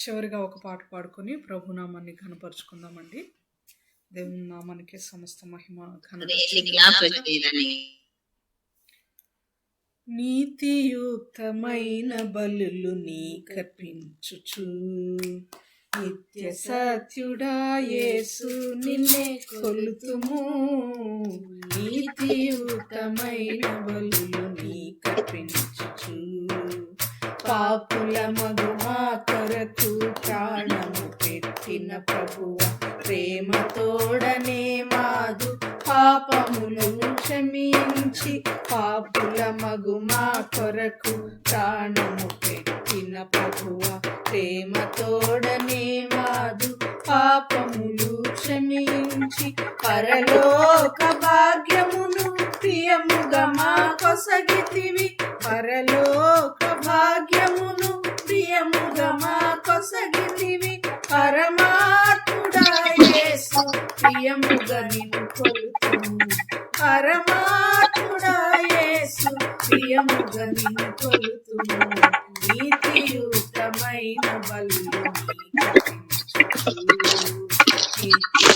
చివరిగా ఒక పాట పాడుకొని ప్రభు నామాన్ని ఘనపరుచుకుందామండి. దేవుని నామానికి సమస్త మహిమ ఘనత. నీతియుక్తమైన బలులు నీకర్పించుచు నిత్య సత్యుడా యేసు నిన్నే కొలుతుము. నీతియుక్తమైన బలులు నీకర్పించుచు పాపుల మగుమా కొరకు ప్రాణము పెట్టిన ప్రభువ ప్రేమతోడనే మాదు పాపములు క్షమించి పాపుల మగుమా కొరకు ప్రాణము పెట్టిన ప్రభువ ప్రేమతోడనే మాదు పాపములు క్షమించి పరలోక భాగ్యమును ప్రియముగా మా కొసగితివి. పరలోక భాగ్యమును ప్రియముగా మా కొసగితివి. పరమాత్ముడా యేసు ప్రియముగా నిన్ను కొలుతుము. పరమాత్ముడా యేసు ప్రియముగా నిన్ను కొలుతుము. నీతియుక్తమైన బలులు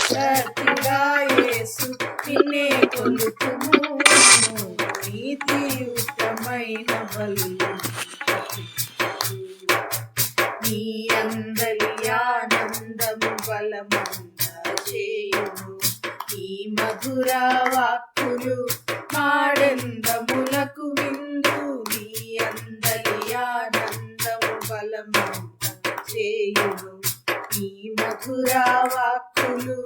సత్యుడా యేసు నిన్నే కొలుతుము. నీతియుక్తమైన బలులు నీ అందలి ఆనందము బలమంద చేయును. నీ మధుర వాక్కులు మాడందములకు విందు. నీ అందలి ఆనందము బలమంద చేయును. నీ మధుర వాక్కులు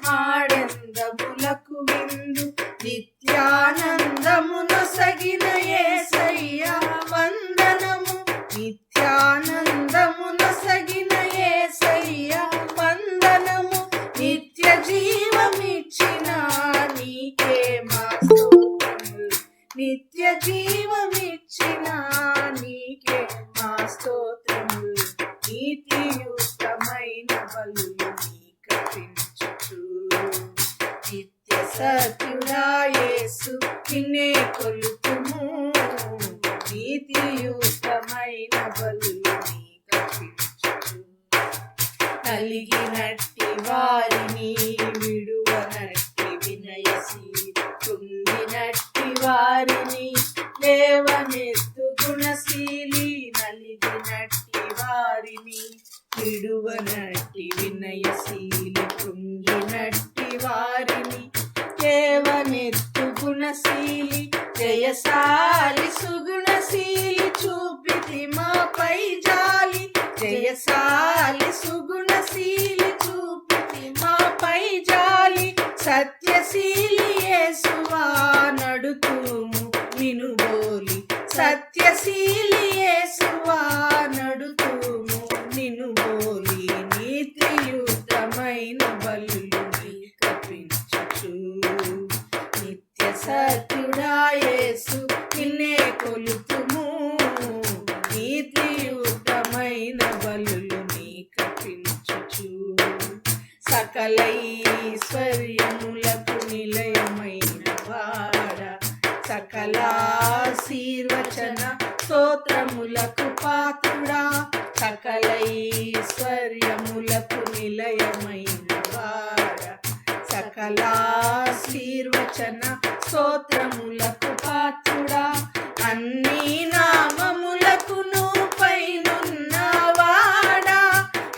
మాడందములకు విందు. నిత్యానందమును సగిన యేసయ్యా వందనము. నిత్యానందమును సగిన యేసయ్యా వందనము. నిత్య జీవమిచ్చిన నీకే మా స్తోత్రములు. నిత్య జీవమిచ్చిన నీకే మా స్తోత్రములు. నీతియుక్తమైన బలులు నీకర్పించుచు నిత్య సత్యుడా యేసు నిన్నే కొలుతుము. నీతియుక్తమైన బలులు నీకర్పించుచు నలిగినట్టి వారిని విడువనట్టి వినయశీలి. కృంగినట్టి వారిని లేవనెత్తు గుణశీలి. నలిగినట్టి వారిని విడువనట్టి వినయశీలి. కృంగినట్టి వారిని లేవనెత్తు గుణశీలి. జయశాలి సుగుణశీలి చూపితి మాపై జాలి. జయశాలి సుగుణశీలి చూపితి మాపై జాలి. సత్యశీలి యేసువా నడుతుము నినుబోలి. సత్యశీలి యేసువా నడుతుము నినుబోలి. నీతియుక్తమైన బలులు నీకర్పించుచు నిత్య సత్యుడా యేసు నిన్నే కొలుతుము. నీతియుక్తమైన బలులు నీకర్పించుచు సకలైశ్వర్యములకు నిలయమైన వాడ. సకలాశీర్వచన స్తోత్రములకు పాత్రుడా. సకలైశ్వర్యములకు నిలయమైన వాడ. సకలాశీర్వచన స్తోత్రములకు పాత్రుడా. అన్ని నామములకును పైనున్నవాడా.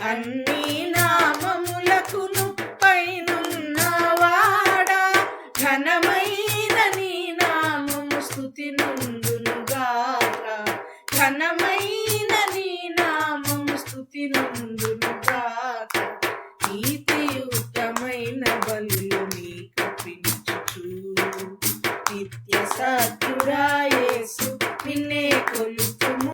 అన్ని నామములకును పైనున్నవాడా. ఘనమ